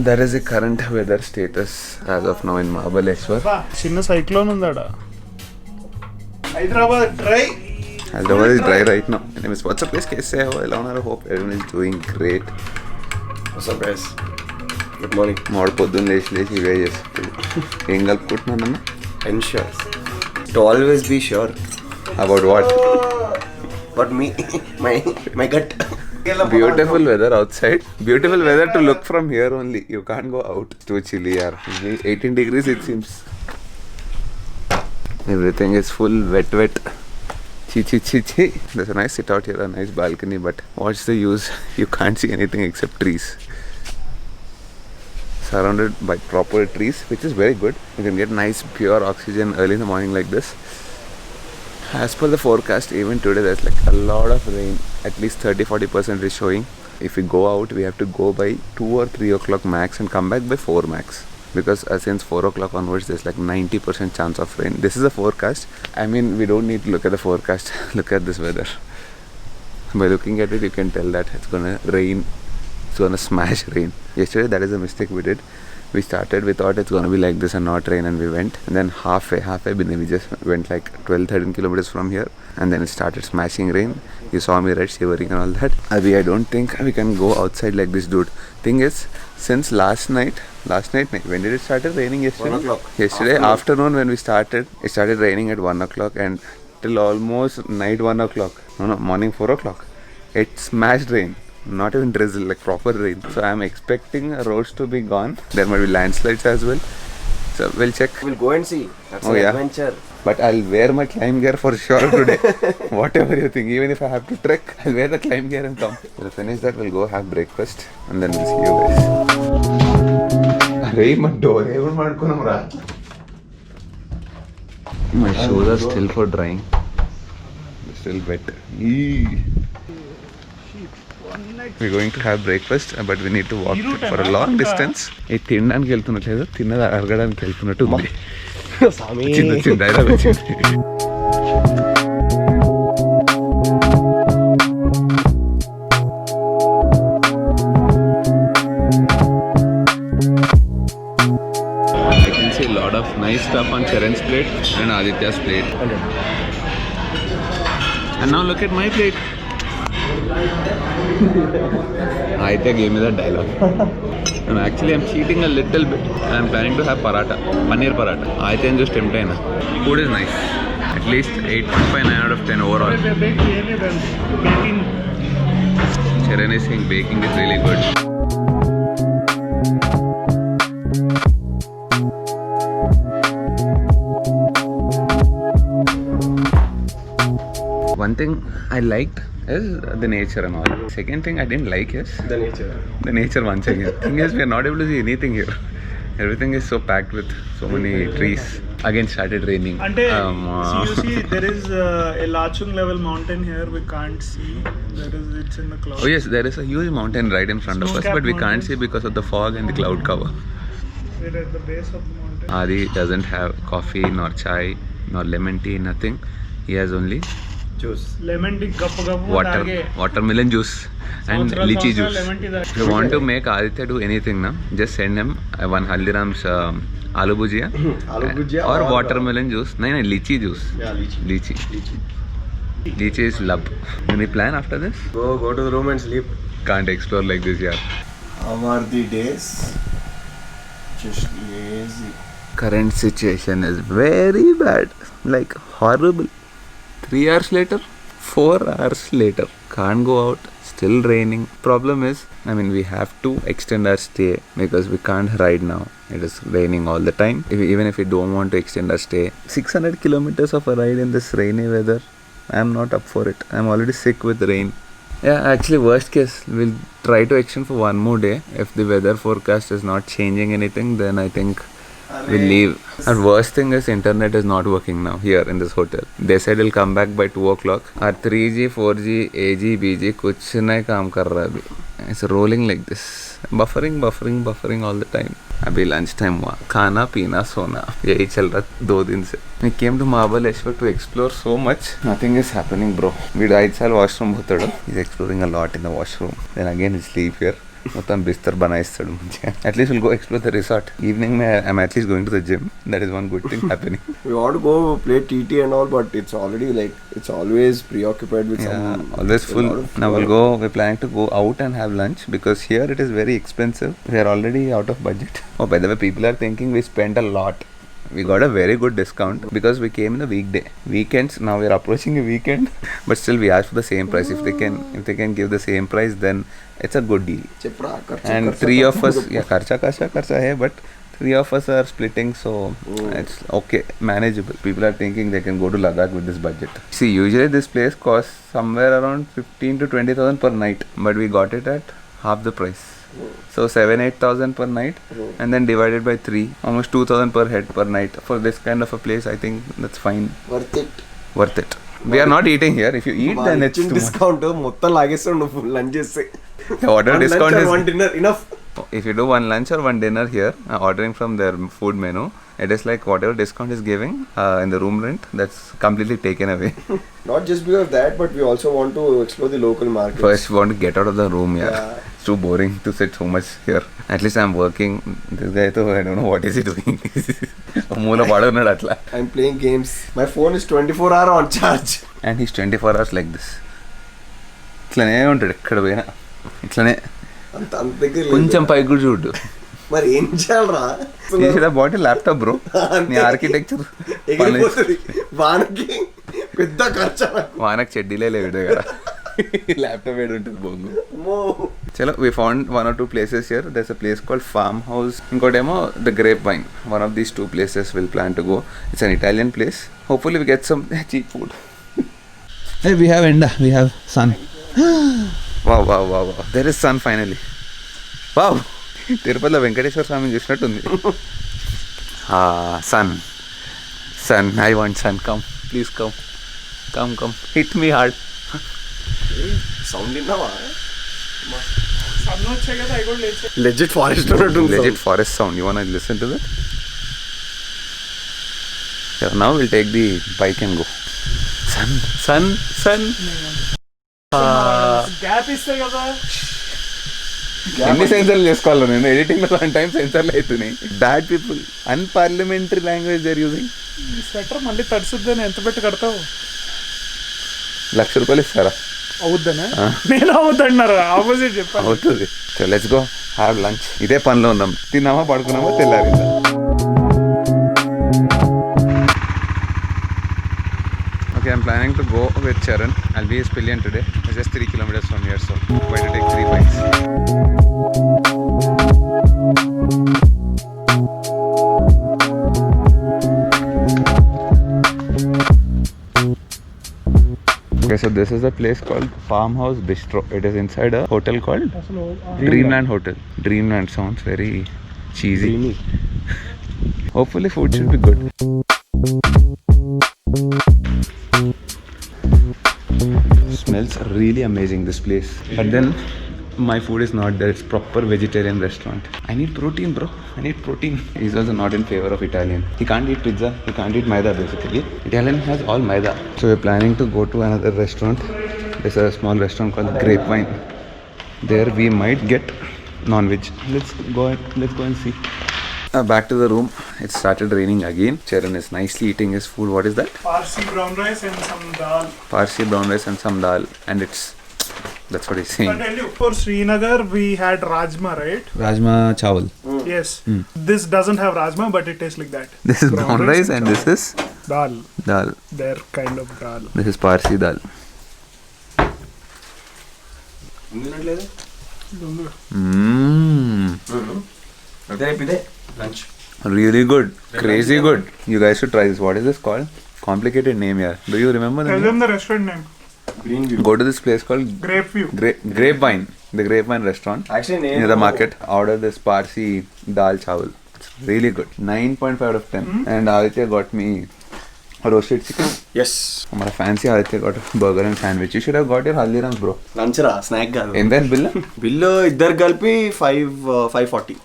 That is the current weather status as of now in Mahabaleshwar. చిన్న cyclone ఉందాడా. Hyderabad dry. Hyderabad is dry right now. Anyways, what's up guys? कैसे हो? I hope everyone is doing great. What's up guys? Good morning. మోడ పొద్దున్న లేచి ఇవే చేస్తుంది. ఏం కలుపుకుంటున్నానన్న? Ensure to always be sure. About what? But me, my gut. Beautiful weather outside. Beautiful weather to look from here only. You can't go out. It's too chilly yaar. 18 degrees it seems. Everything is full wet. Chi. There's a nice sit out here, a nice balcony, but what's the use? You can't see anything except trees. Surrounded by proper trees, which is very good. You can get nice pure oxygen early in the morning like this. As per the forecast, even today there's like a lot of rain, at least 30-40% is showing. If we go out, we have to go by 2 or 3 o'clock max and come back by 4 max. Because since 4 o'clock onwards, there's like 90% chance of rain. This is the forecast. I mean, we don't need to look at the forecast. Look at this weather. By looking at it, you can tell that it's gonna rain. It's gonna smash rain. Yesterday, that is a mistake we did. We thought it's gonna be like this and not rain, and we went. And then halfway, we just went like 12-13 kilometers from here, and then it started smashing rain. You saw me red shivering and all that. I don't think we can go outside like this, dude. Thing is, since last night, when did it started raining yesterday? 1 o'clock. Yesterday afternoon when we started, it started raining at 1 o'clock and till almost night 1 o'clock. No, morning 4 o'clock. It smashed rain. Not even drizzle, like proper rain. So I'm expecting roads to be gone. There might be landslides as well. So we'll check. We'll go and see. That's an adventure. But I'll wear my climb gear for sure today. Whatever you think. Even if I have to trek, I'll wear the climb gear and come. We'll finish that, we'll go have breakfast and then we'll see you guys. My shoes are still for drying. They're still wet. We're going to have breakfast, but we need to walk for a long distance. ఇది తినడానికి వెళ్తున్నట్లేదు, తిన్నది అరగడానికి వెళ్తున్నట్టు ఉంది. చిన్న dialogue వచ్చింది. I can see a lot of nice stuff on Charan's plate and Aditya's plate. And now look at my plate. Aditya gave me that dialogue. And actually I'm cheating a little bit. I'm planning to have paratha, paneer paratha. Aditya is just tempted. Food is nice. At least 8.59 out of 10 overall. Charan is saying baking is really good. One thing I liked is the nature and all. Second thing I didn't like is the nature once again. Thing is, we are not able to see anything here. Everything is so packed with so many trees. Again started raining. So you see, there is a Lachung level mountain here. We can't see. It's in the clouds. Oh yes, there is a huge mountain right in front of us, but we can't see because of the fog and the cloud cover. We're at the base of the mountain. Adi doesn't have coffee, nor chai, nor lemon tea, nothing. He has only Juice. Lemon tea, watermelon juice and lychee juice. If you want to make Aditya do anything now, just send him one Haldiram's aloo bhujia or watermelon juice. No, lychee juice. Yeah, lychee. Lychee is love. Any plan after this? Go to the room and sleep. Can't explore like this, yeah. How are the days? Just lazy. Current situation is very bad, like horrible. 3 hours later, 4 hours later, can't go out, still raining. Problem is, we have to extend our stay because we can't ride now. It is raining all the time. Even if we don't want to extend our stay, 600 kilometers of a ride in this rainy weather, I'm not up for it. I'm already sick with rain. Yeah, actually worst case, we'll try to extend for 1 more day. If the weather forecast is not changing anything, then I think we'll leave. And worst thing is internet is not working now here in this hotel. They said it'll come back by 2 o'clock. Our 3G, 4G, AG, BG kuch nahi kaam kar raha abhi. It's rolling like this. Buffering all the time. Abhi lunch time hua. Khana, peena, sona. Yahi chal raha 2 din se. We came to Mahabaleshwar to explore so much. Nothing is happening, bro. We died sal washroom bhutadu. He's exploring a lot in the washroom. Then again he'll sleep here. మొత్తం బిస్తర్ బనాయిస్తాడు మంచిగా. At least will go explore the resort. Evening May I'm at least going to the gym. That is one good thing happening. We want to go play TT and all, but it's already like it's always preoccupied with some. Always full. lot of Now we'll work. go. We're planning to go out and have lunch because here it is very expensive. We are already out of budget. Oh, by the way, people are thinking we spent a lot. We got a very good discount because we came in a weekday. Weekends, now we are approaching a weekend, but still we ask for the same price. If they can give the same price, then it's a good deal. Chepra, And three of us, yeah, karcha hai, but three of us are splitting, so it's okay, manageable. People are thinking they can go to Ladakh with this budget. See, usually this place costs somewhere around 15 to 20,000 per night, but we got it at half the price. So 7,000-8,000 per night, and then divided by 3, almost 2,000 per head per night. For this kind of a place, I think that's fine. Worth it. We are not eating here. If you eat, then it's too much. Discount మొత్తం లాగేస్తాడు full lunch చేస్తే. Whatever discount is. One dinner enough. If you do one lunch or one dinner here, ordering from their food menu, it is like whatever discount is giving in the room rent, that's completely taken away. Not just because of that, but we also want to explore the local market. First, we want to get out of the room. Yeah. It's too boring to sit so much here. At least I'm working. This guy, though, I don't know what is he doing. Moola padunnadu atla. I'm playing games. My phone is 24-hour on charge. And he's 24 hours like this. ఇట్లనే ఉంటాడు ఎక్కడ పోయినా ఇట్లనే. అంత దగ్గర కొంచెం పైకి కూడా చూడు. మరి ఏం చేయాలరా? బాటి ల్యాప్టాప్ బ్రో. నీ ఆర్కిటెక్చర్ వానకి పెద్ద ఖర్చు. వానకి చెడ్డీలే లేవు కదా. ల్యాప్టాప్ ఏడు ఉంటుంది బొంగు. చలో we found 1 or 2 places here. There's a place called Farmhouse. ఇంకోటేమో the Grapevine. One of these 2 places we'll plan to go. It's an Italian place. Hopefully we get some cheap food. Hey, we have Enda. We have sun. Wow. There is sun finally. Wow. తిరుపతిలో వెంకటేశ్వర స్వామిని చూసినట్టుంది. Sun. I want sun. Come. Please come. Hit me hard. Sound విన్నావా? Sun వచ్చాయి కదా, అవి కూడా లేచే. Legit forest ఉన్నట్టుంది. Legit forest sound. You wanna listen to that? Yeah, now we'll take the bike and go. Sun. Gap ఇస్తాయి కదా. ఎన్ని సెన్సర్లు చేసుకోవాలి నేను ఎడిటింగ్ లో 1 time సెన్సర్లు అవుతున్నాయి. Bad people, unparliamentary language they are using. Sweater మళ్ళీ తడుసుద్దని ఎంత పెట్టి కడతావు? ₹1,00,000 ఇస్తారా? అవుద్దనా? నేను అవుద్దన్నారు, ఆపోజిట్ చెప్పాను. అవుతుంది. So let's go have lunch. ఇదే పనిలో ఉన్నాం. తిన్నామా పడుకున్నామా తెల్లారిందా. Okay, I'm planning to go with Charan. I'll be his pillion today. It's just 3 kilometers from here, so I'm going to take 3 bikes. Okay, so this is a place called Farmhouse Bistro. It is inside a hotel called Dreamland Hotel. Dreamland sounds very cheesy. Hopefully food should be good. Smells really amazing, this place. But then my food is not there. It's proper vegetarian restaurant. I need protein, bro. I need protein. He's also not in favor of Italian. He can't eat pizza. He can't eat maida basically. Italian has all maida. So we're planning to go to another restaurant. There's a small restaurant called Grapevine. There we might get non-veg. Let's go and see. Back to the room. It started raining again. Charan is nicely eating his food. What is that? Farsi brown rice and some dal. Farsi brown rice and some dal. And that's what he's saying. But tell you, for Srinagar we had rajma, right? Rajma chawal. Yes. This doesn't have rajma, but it tastes like that. This is brown rice and this is dal. Dal. Their kind of dal. This is Parsi dal. Lunch. Really good. Crazy good. You guys should try this. What is this called? Complicated name here. Do you remember the Tell name? them the restaurant name. Greenview. Go to this place called Grapeview. Grapevine. The Grapevine restaurant. Actually, Near the market. Order this Parsi dal chawal. It's really good. 9.5 out of 10. And Aditya got me roasted chicken. Yes. Our fancy Aditya got a burger and sandwich. You should have got your Haldiram's, bro. Lunch రా, snack కాదు. And then bill? Bill ఇద్దరు కలిపి 540.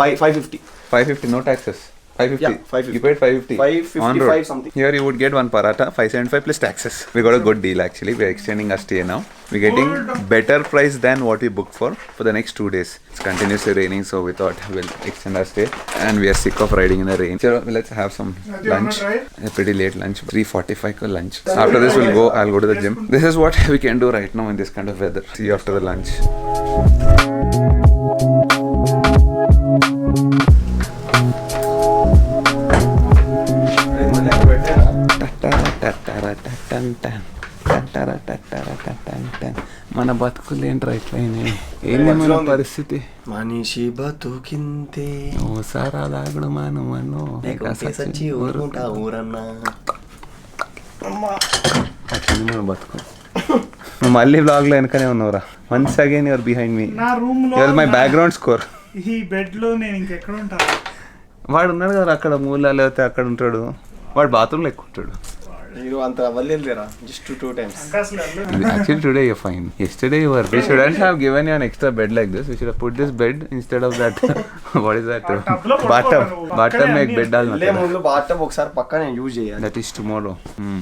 550. 550, no taxes. 550. Yeah, 550. You paid 550. 555 On road. something. Here you would get one paratha, 575 plus taxes. We got a good deal actually. We're extending our stay now. We're getting better price than what we booked for the next 2 days. It's continuously raining, so we thought we'll extend our stay. And we are sick of riding in the rain. So let's have some lunch. A pretty late lunch, 3:45 ka lunch. After this I'll go to the gym. This is what we can do right now in this kind of weather. See you after the lunch. మన బతుకులు ఏంట్రా ఇట్లా ఏంది మన పరిస్థితి మనిషి బతుకింతే ఓసారి అలాగడు మనమను సచ్చి ఊరుకుంటా ఊరన్నా అట్లా మన బతుకు నువ్వు మళ్ళీ బ్లాగ్ లో వెనకనే ఉన్నావురా once again your behind me నా రూమ్ లో యువర్ మై బ్యాక్గ్రౌండ్ స్కోర్ ఈ బెడ్ లో నేను ఇంకెక్కడ ఉంటా వాడు ఉన్నాడు కదా అక్కడ మూల లేకపోతే అక్కడ ఉంటాడు వాడు బాత్రూమ్ లో ఎక్కువ ఉంటాడు మీరు అంత అవ్వలేదురా just 2 times Actually, today you're fine. Yesterday you were. We shouldn't have given you an extra bed like this. We should have put this bed instead of that. What is that? Bathtub. Bathtub make bed dalna. లే ముందు bottom ఒకసారి పక్కన use చేయాలి. That is tomorrow.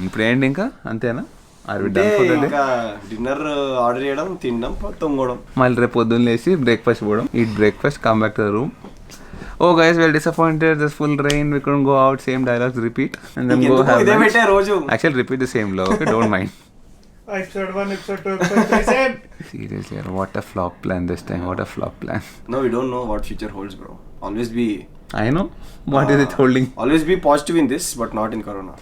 ఇప్పుడు ఏంటి ఇంకా అంతేనా? Are we done for the day? ఇంకా డిన్నర్ ఆర్డర్ చేయడం తినడం తొంగడం మళ్ళీ రేపు పొద్దున్న లేసి బ్రేక్ఫాస్ట్ పోవడం eat breakfast come back to the room. Oh guys, we are disappointed. There's full rain. We couldn't go out. Same dialogues repeat, and then go have ఇదే lunch. పెట్టే రోజు Actually, repeat the same love. Okay, don't mind. episode 1 episode 2 episode 3 same. Seriously, yaar, what a flop plan this time. What a flop plan. No, we don't know what future holds, bro. Always be I know. What is it holding? always be positive in this, but not in corona.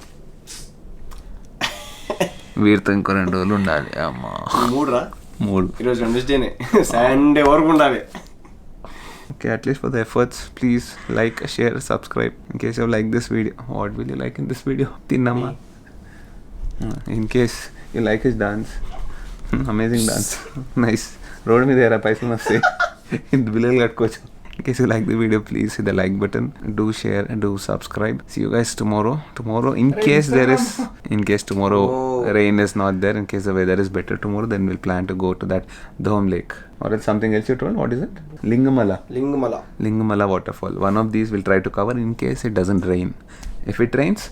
వీరితో ఇంకో 2 రోజులు ఉండాలి అమ్మా 3 ఈరోజు వెన్స్డేనే Sunday వరకు ఉండాలి. Okay, at least for the efforts, please like, share, subscribe. In case you like this video, what will you like in this video? Tinnamma. In case you like his dance, amazing dance, nice. Road me there, paisa must say. In bilal katkochu. In case you like the video, please hit the like button. Do share and do subscribe. See you guys tomorrow. Tomorrow, in case tomorrow rain is not there, in case the weather is better tomorrow, then we'll plan to go to that Dhom Lake. Or else something else you told. What is it? Lingamala waterfall. One of these we'll try to cover in case it doesn't rain. If it rains,